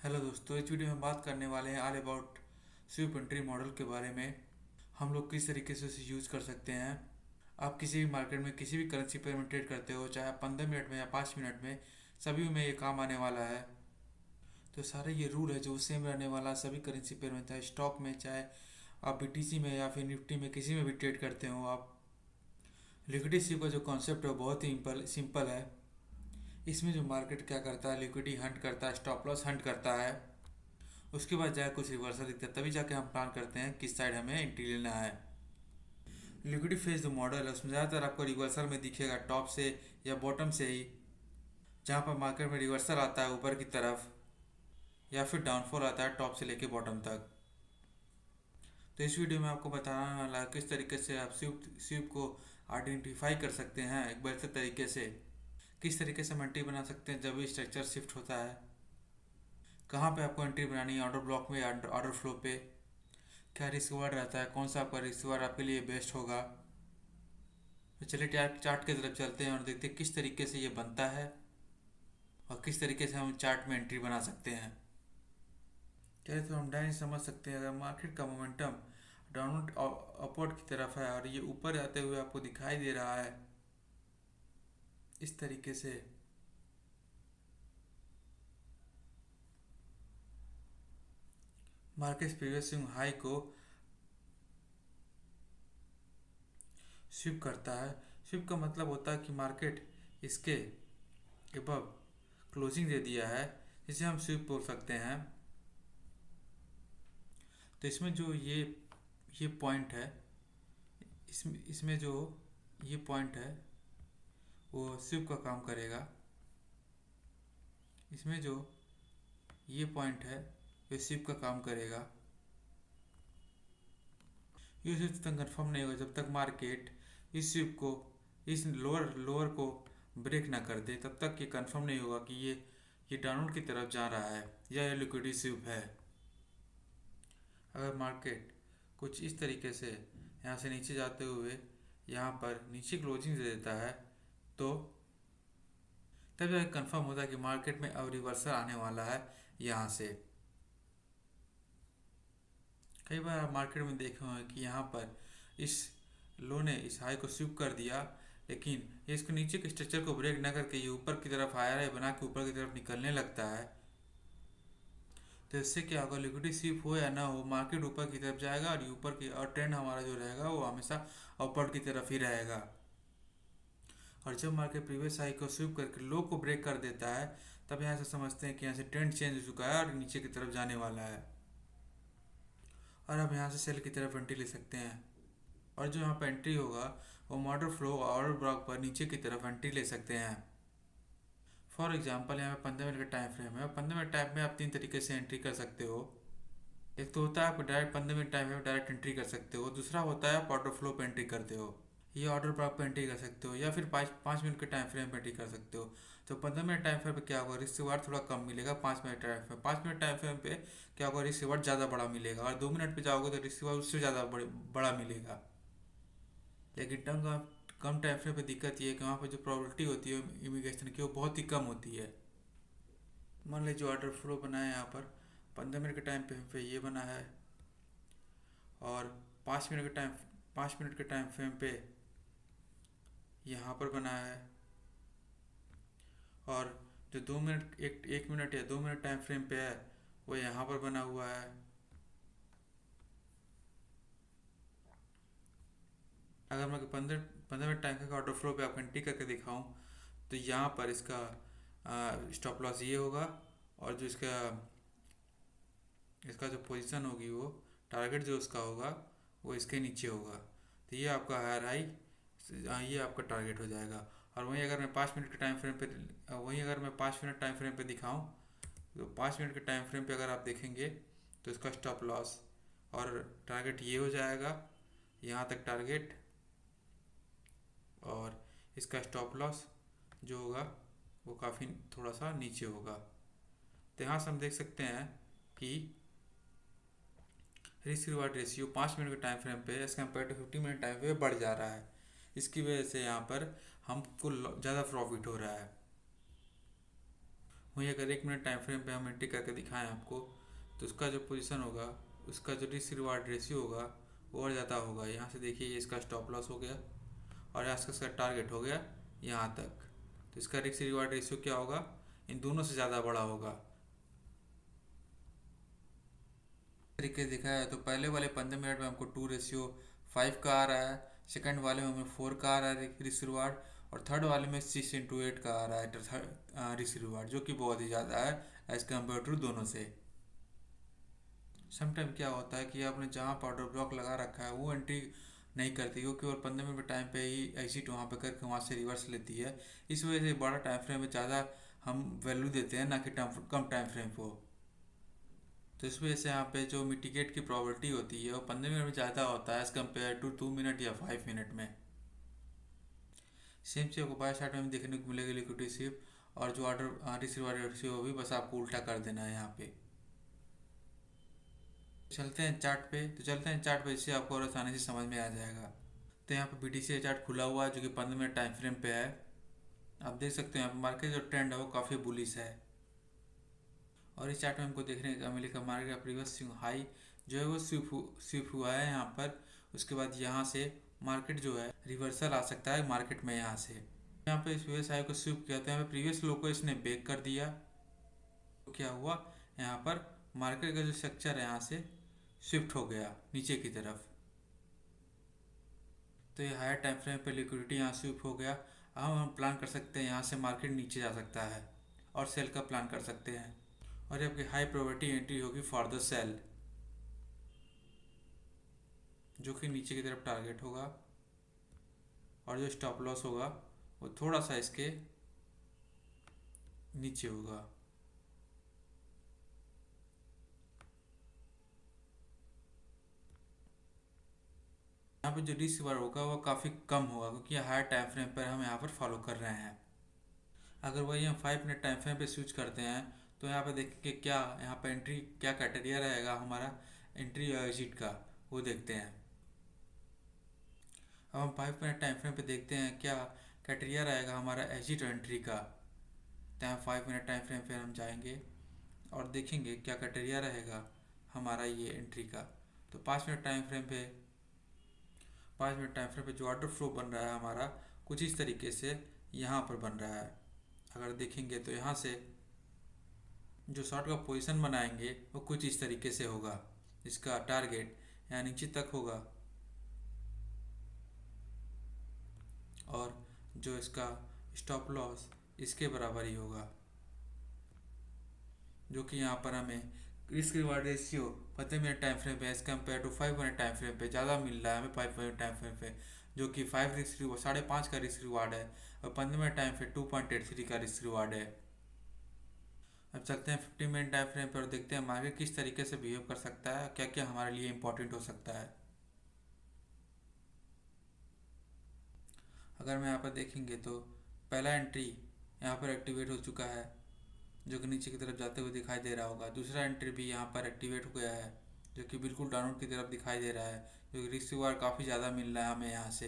Hello दोस्तों, इस video में बात करने वाले हैं all about sweep entry model के बारे में। हम लोग किस तरीके से उसे यूज़ कर सकते हैं। आप किसी भी मार्केट में किसी भी करेंसी पर में ट्रेड करते हो, चाहे आप 15 मिनट में या 5 मिनट में, सभी में ये काम आने वाला है। तो सारे ये रूल है जो सेम रहने वाला है सभी करेंसी पेयर में, चाहे स्टॉक में, चाहे आप बीटीसी में या फिर निफ्टी में किसी में भी ट्रेड करते हो आप। लिक्विडिटी स्विप का जो कॉन्सेप्ट है वो बहुत ही सिंपल है। इसमें जो मार्केट क्या करता है, लिक्विडिटी हंट करता है, स्टॉप लॉस हंट करता है। उसके बाद जाकर कुछ रिवर्सल दिखता है, तभी जाके हम प्लान करते हैं किस साइड हमें एंट्री लेना है। लिक्विडिटी फेज जो मॉडल है उसमें ज़्यादातर आपको रिवर्सल में दिखेगा, टॉप से या बॉटम से ही। जहाँ पर मार्केट में रिवर्सल आता है ऊपर की तरफ, या फिर डाउनफॉल आता है टॉप से लेके बॉटम तक। तो इस वीडियो में आपको बताना वाला है किस तरीके से आप स्विप को आइडेंटिफाई कर सकते हैं एक बेहतर तरीके से। किस तरीके से हम एंट्री बना सकते हैं जब भी स्ट्रक्चर शिफ्ट होता है। कहाँ पे आपको एंट्री बनानी है, ऑर्डर ब्लॉक में या ऑर्डर फ्लो पे। क्या रिस्क वर्ड रहता है, कौन सा आपका रिस्क वर्ड आपके लिए बेस्ट होगा। तो चलिए चार्ट की तरफ चलते हैं और देखते हैं किस तरीके से ये बनता है और किस तरीके से हम चार्ट में एंट्री बना सकते हैं। चलिए तो हम डायरेक्ट समझ सकते हैं, अगर मार्केट का मोमेंटम डाउनवर्ड अपवर्ड की तरफ है और ये ऊपर जाते हुए आपको दिखाई दे रहा है इस तरीके से, मार्केट प्रीवियस हाई को स्विप करता है। स्विप का मतलब होता है कि मार्केट इसके एबव क्लोजिंग दे दिया है, जिसे हम स्विप बोल सकते हैं। तो इसमें जो ये पॉइंट है, इसमें जो ये पॉइंट है वो स्विप का काम करेगा। इसमें जो ये पॉइंट है वो स्विप का काम करेगा। ये स्विप तक कंफर्म नहीं होगा जब तक मार्केट इस स्विप को, इस लोअर को ब्रेक ना कर दे, तब तक ये कंफर्म नहीं होगा कि ये डाउनवर्ड की तरफ जा रहा है या ये लिक्विडिटी स्विप है। अगर मार्केट कुछ इस तरीके से यहाँ से नीचे जाते हुए यहाँ पर नीचे क्लोजिंग दे देता है, तो तब जाकर कंफर्म होता है कि मार्केट में अब रिवर्सल आने वाला है यहाँ से। कई बार आप मार्केट में देखे होंगे कि यहाँ पर इस लो ने इस हाई को स्विप कर दिया, लेकिन ये इसको नीचे के स्ट्रक्चर को ब्रेक ना करके ये ऊपर की तरफ आया है, बना के ऊपर की तरफ निकलने लगता है। तो इससे क्या होगा, लिक्विडिटी स्विप हो या ना हो, मार्केट ऊपर की तरफ जाएगा और ऊपर की और ट्रेंड हमारा जो रहेगा वो हमेशा अपवर्ड की तरफ ही रहेगा। और जब मार्केट प्रीवियस हाई को स्विप करके लो को ब्रेक कर देता है, तब यहाँ से समझते हैं कि यहाँ से ट्रेंड चेंज हो चुका है और नीचे की तरफ जाने वाला है, और अब यहाँ से सेल की तरफ एंट्री ले सकते हैं। और जो यहाँ पर एंट्री होगा वो मॉडल फ्लो ऑर्डर ब्लॉक पर नीचे की तरफ एंट्री ले सकते हैं। फॉर एग्जांपल यहाँ पे 15 मिनट का टाइम फ्रेम है, 15 मिनट टाइम में आप 3 तरीके से एंट्री कर सकते हो। एक तो होता है आप डायरेक्ट 15 मिनट टाइम में डायरेक्ट एंट्री कर सकते हो, दूसरा होता है आप ऑर्डर फ्लो पे एंट्री करते हो। ये ऑर्डर ब्लॉक पे एंट्री कर सकते हो या फिर 5 मिनट के टाइम फ्रेम पे एंट्री कर सकते हो। तो 15 मिनट टाइम फ्रेम पे क्या होगा, रिस्क रिवार्ड थोड़ा कम मिलेगा। 5 minute time frame 5 minute time frame पे क्या होगा, रिस्क रिवार्ड ज़्यादा बड़ा मिलेगा, और 2 मिनट पे जाओगे तो रिस्क रिवार्ड उससे ज़्यादा बड़ा मिलेगा। लेकिन कम टाइम फ्रेम पे दिक्कत ये है कि वहाँ पर जो प्रोबेबिलिटी होती है इमिग्रेशन की वो बहुत ही कम होती है। मान लीजिए जो ऑर्डर फ्लो बना है यहाँ पर 15 मिनट के टाइम पे ये बना है, और 5 मिनट के टाइम फ्रेम पे यहाँ पर बना है, और जो 2 मिनट एक मिनट या 2 मिनट टाइम फ्रेम पे है वो यहाँ पर बना हुआ है। अगर मैं 15 मिनट टाइम का ऑर्डर फ्लो पे आपको एंट्री करके दिखाऊं, तो यहाँ पर इसका स्टॉप लॉस ये होगा, और जो इसका इसका जो पोजीशन होगी वो टारगेट जो उसका होगा वो इसके नीचे होगा। तो ये आपका हायर हाई, ये आपका टारगेट हो जाएगा। और वहीं अगर मैं 5 मिनट के टाइम फ्रेम पे वहीं अगर मैं 5 मिनट टाइम फ्रेम पे दिखाऊं, तो 5 मिनट के टाइम फ्रेम पे अगर आप देखेंगे तो इसका स्टॉप लॉस और टारगेट ये हो जाएगा, यहाँ तक टारगेट, और इसका स्टॉप लॉस जो होगा वो काफ़ी थोड़ा सा नीचे होगा। तो यहाँ से हम देख सकते हैं कि रिस्क रिवार्ड रेशियो 5 मिनट के टाइम फ्रेम पे as compare to 15 minute time पे बढ़ जा रहा है। इसकी वजह से यहाँ पर हमको ज़्यादा प्रॉफिट हो रहा है। वहीं अगर 1 मिनट टाइम फ्रेम पे हम एंट्री करके दिखाएं आपको, तो उसका जो पोजीशन होगा, उसका जो रिस्क रिवार्ड रेशियो होगा वो और ज़्यादा होगा। यहाँ से देखिए ये इसका स्टॉप लॉस हो गया और यहाँ से इसका टारगेट हो गया यहाँ तक। तो इसका रिस्क रिवार्ड रेशियो क्या होगा, इन दोनों से ज़्यादा बड़ा होगा। तरीके से देखा है तो पहले वाले 15 मिनट में हमको 2:5 का आ रहा है, सेकंड वाले में हमें 4 का आ रहा है रिस्क रिवार्ड, और थर्ड वाले में 6:8 का आ रहा है रिस्क रिवार्ड, जो कि बहुत ही ज़्यादा है एज़ कम्पेयर टू दोनों से। समटाइम क्या होता है कि आपने जहाँ पर ऑर्डर ब्लॉक लगा रखा है वो एंट्री नहीं करती, वो केवल 15 मिनट टाइम पे ही एग्जिट वहाँ पे करके वहाँ से रिवर्स लेती है। इस वजह से बड़ा टाइम फ्रेम में ज़्यादा हम वैल्यू देते हैं, ना कि कम टाइम फ्रेम को। तो इस वजह से यहाँ पे जो मिटिगेट की प्रोबेबिलिटी होती है वो 15 मिनट में ज़्यादा होता है एज़ कम्पेयर टू 2 मिनट या 5 मिनट में। सेम चीज़ आपको बाय चार्ट में देखने को मिलेगी लिक्विडिटी स्विप, और जो ऑर्डर रिसीव रेशियो वो भी बस आपको उल्टा कर देना है यहाँ पे। चलते हैं चार्ट पे, तो चलते हैं चार्ट पे, इससे आपको और आसानी से समझ में आ जाएगा। तो यहाँ पे BTC चार्ट खुला हुआ है जो कि 15 मिनट टाइम फ्रेम पे है। आप देख सकते हैं यहाँ पे मार्केट जो ट्रेंड है वो काफ़ी बुलिश है, और इस चार्ट में हमको देखने का मिलेगा मार्केट का प्रीवियस हाई जो है वो स्विप हुआ है यहाँ पर। उसके बाद यहाँ से मार्केट जो है रिवर्सल आ सकता है मार्केट में यहाँ से। यहाँ पे इस प्रीवियस हाई को स्विप किया, तो यहाँ पे प्रीवियस लो को इसने ब्रेक कर दिया। तो क्या हुआ, यहाँ पर मार्केट का जो स्ट्रक्चर है यहाँ से शिफ्ट हो गया नीचे की तरफ। तो ये हायर टाइम फ्रेम पे लिक्विडिटी यहाँ स्विप हो गया। अब हम प्लान कर सकते हैं यहाँ से मार्केट नीचे जा सकता है और सेल का प्लान कर सकते हैं, और ये आपकी हाई प्रोबेबिलिटी एंट्री होगी फॉर द सेल, जो कि नीचे की तरफ टारगेट होगा, और जो स्टॉप लॉस होगा वो थोड़ा सा इसके नीचे होगा। यहाँ पे जो रिस्क बार होगा वो काफ़ी कम होगा, क्योंकि हायर टाइम फ्रेम पर हम यहाँ पर फॉलो कर रहे हैं। अगर वही हम 5 मिनट टाइम फ्रेम पे स्विच करते हैं, तो यहाँ पे देखेंगे क्या यहाँ पे एंट्री क्या क्राइटेरिया रहेगा हमारा एंट्री या एग्जिट का, वो देखते हैं। अब हम 5 मिनट टाइम फ्रेम पे देखते हैं क्या क्राइटेरिया रहेगा हमारा एग्जिट और एंट्री का। तो यहाँ 5 मिनट टाइम फ्रेम पे हम जाएंगे और देखेंगे क्या क्राइटेरिया रहेगा हमारा ये एंट्री का। तो 5 मिनट टाइम फ्रेम पे जो ऑर्डर फ्लो बन रहा है हमारा कुछ इस तरीके से यहाँ पर बन रहा है। अगर देखेंगे तो यहाँ से जो शॉर्ट का पोजीशन बनाएंगे वो कुछ इस तरीके से होगा, इसका टारगेट यहाँ नीचे तक होगा, और जो इसका स्टॉप लॉस इसके बराबर ही होगा, जो कि यहाँ पर हमें risk reward ratio 15 minute time frame पे as compare to 5 minute time frame पे ज़्यादा मिल रहा है हमें 5 मिनट टाइम फ्रेम पे, जो कि 5.5 का रिस्क रिवार्ड है, और 15 मिनट टाइम पे 2.83 का रिस्क रिवार्ड है। अब चलते हैं 15 मिनट टाइम फ्रेम पर और देखते हैं मार्केट किस तरीके से बिहेव कर सकता है, क्या क्या हमारे लिए इम्पोर्टेंट हो सकता है। अगर मैं यहाँ पर देखेंगे तो पहला एंट्री यहाँ पर एक्टिवेट हो चुका है, जो कि नीचे की तरफ जाते हुए दिखाई दे रहा होगा। दूसरा एंट्री भी यहाँ पर एक्टिवेट हो गया है, जो कि बिल्कुल डाउनवर्ड की तरफ दिखाई दे रहा है, जो कि रिस्क रिवार्ड काफ़ी ज़्यादा मिल रहा है हमें यहाँ से।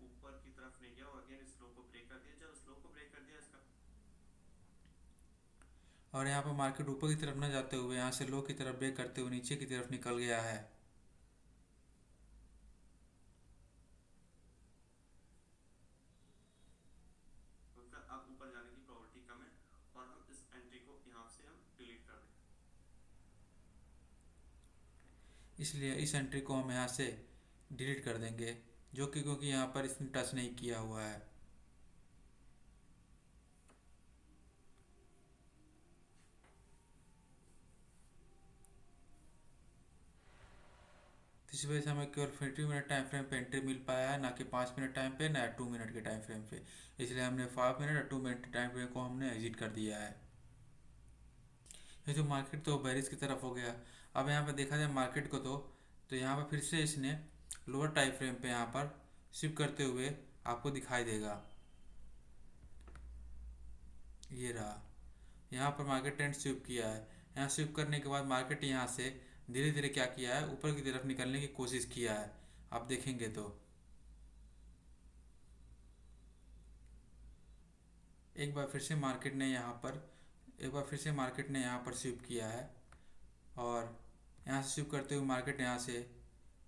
ऊपर की तरफ नहीं गया, अगेन स्लो को ब्रेक कर दिया, चलो स्लो को ब्रेक कर दिया इसका। और यहाँ पर मार्केट ऊपर की तरफ न जाते हुए यहाँ से लो की तरफ ब्रेक करते हुए नीचे की तरफ निकल गया है। उसका अब ऊपर जाने की प्रोबेबिलिटी कम है, और हम इस एंट्री को यहाँ से हम डिलीट कर दें। इसलिए इस एंट्री को हम यहाँ से डिलीट कर देंगे, जो कि क्योंकि यहाँ पर इसने टच नहीं किया हुआ है। इस वजह से हमें केवल 50 मिनट टाइम फ्रेम पे एंट्री मिल पाया है, ना कि 5 मिनट टाइम पे, ना 2 मिनट के टाइम फ्रेम पे। इसलिए हमने 5 मिनट और 2 मिनट टाइम फ्रेम को हमने एग्जिट कर दिया है। ये जो मार्केट तो बेरिस की तरफ हो गया। अब यहाँ पे देखा जाए मार्केट को, तो यहाँ पर फिर से इसने लोअर टाइम फ्रेम पे यहाँ पर शिफ्ट करते हुए आपको दिखाई देगा। ये रहा, यहाँ पर मार्केट ट्रेंड स्विप किया है। यहाँ स्विप करने के बाद मार्केट यहाँ से धीरे धीरे क्या किया है, ऊपर की तरफ निकलने की कोशिश किया है। आप देखेंगे तो एक बार फिर से मार्केट ने यहाँ पर एक बार फिर से मार्केट ने यहाँ पर स्वीप किया है, और यहाँ से स्वीप करते हुए मार्केट यहाँ से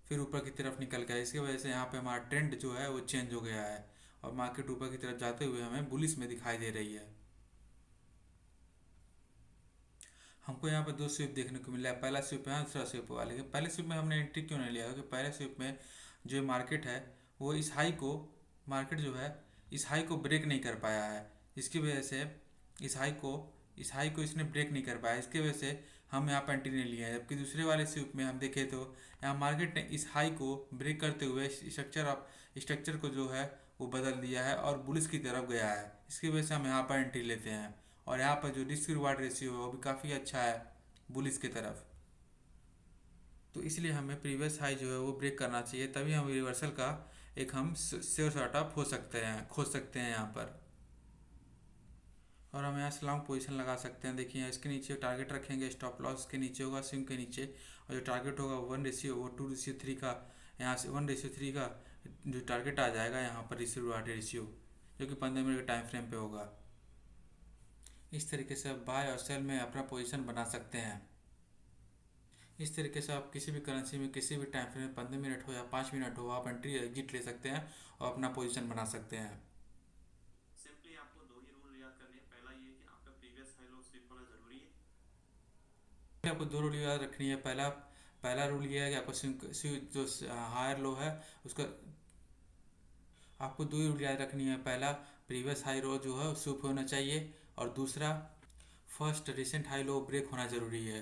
फिर ऊपर की तरफ निकल गया। इसकी वजह से यहाँ पे हमारा ट्रेंड जो है वो चेंज हो गया है, और मार्केट ऊपर की तरफ जाते हुए हमें बुलिश में दिखाई दे रही है। हमको यहाँ पर दो स्वीप देखने को मिला है, पहला स्वीप है, दूसरा स्वीप हुआ। लेकिन पहले स्वीप में हमने एंट्री क्यों नहीं लिया, क्योंकि पहले स्वीप में जो मार्केट है वो इस हाई को मार्केट जो है इस हाई को ब्रेक नहीं कर पाया है। इसकी वजह से इस हाई को इसने ब्रेक नहीं कर पाया, इसकी वजह से हम यहाँ पर एंट्री नहीं लिया है। जबकि दूसरे वाले स्वीप में हम देखें तो यहाँ मार्केट ने इस हाई को ब्रेक करते हुए स्ट्रक्चर को जो है वो बदल दिया है और बुलिश की तरफ गया है। इसकी वजह से हम यहाँ पर एंट्री लेते हैं, और यहाँ पर जो रिस्क रिवार्ड रेशियो है वो भी काफ़ी अच्छा है बुलिश की तरफ। तो इसलिए हमें प्रीवियस हाई जो है वो ब्रेक करना चाहिए, तभी हम रिवर्सल का एक हम शेयर शॉर्ट अप हो सकते हैं, खोज सकते हैं यहाँ पर। और हम यहाँ से लॉन्ग पोजीशन लगा सकते हैं। देखिए इसके नीचे टारगेट रखेंगे, स्टॉप लॉस के नीचे होगा, स्विंग के नीचे, और जो टारगेट होगा 1:2:3 का, यहाँ से 1:3 का जो टारगेट आ जाएगा यहाँ पर रिस्क रिवार्ड रेशियो, जो कि 15 मिनट के टाइम फ्रेम पे होगा। इस तरीके से आप बाय और सेल में अपना पोजीशन बना सकते हैं। इस तरीके से आप किसी भी करेंसी में किसी भी टाइम फ्रेम में 15 मिनट हो या 5 मिनट हो, आप एंट्री एग्जिट ले सकते हैं और अपना पोजीशन बना सकते हैं। सिंपली आपको दो ही रूल याद करने हैं। पहला ये कि आपका प्रीवियस हाई लो स्वीप होना जरूरी है। आपको दो रूल याद रखनी है। पहला रूल ये है कि आपको जो हायर लो है उसका आपको दो ही रूल याद रखनी है। पहला, प्रीवियस हाई लो जो है स्वीप होना चाहिए, और दूसरा, first recent high low break होना ज़रूरी है।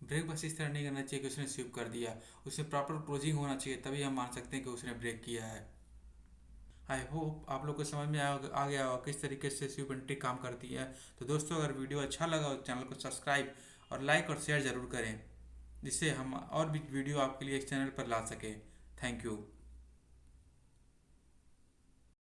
ब्रेक बस इस तरह नहीं करना चाहिए कि उसने स्वीप कर दिया, उसे प्रॉपर क्लोजिंग होना चाहिए, तभी हम मान सकते हैं कि उसने ब्रेक किया है। आई होप आप लोग को समझ में आ गया होगा किस तरीके से स्वीप एंट्री काम करती है। तो दोस्तों, अगर वीडियो अच्छा लगा तो चैनल को सब्सक्राइब और लाइक और शेयर ज़रूर करें, जिससे हम और भी वीडियो आपके लिए इस चैनल पर ला सकें। Thank you.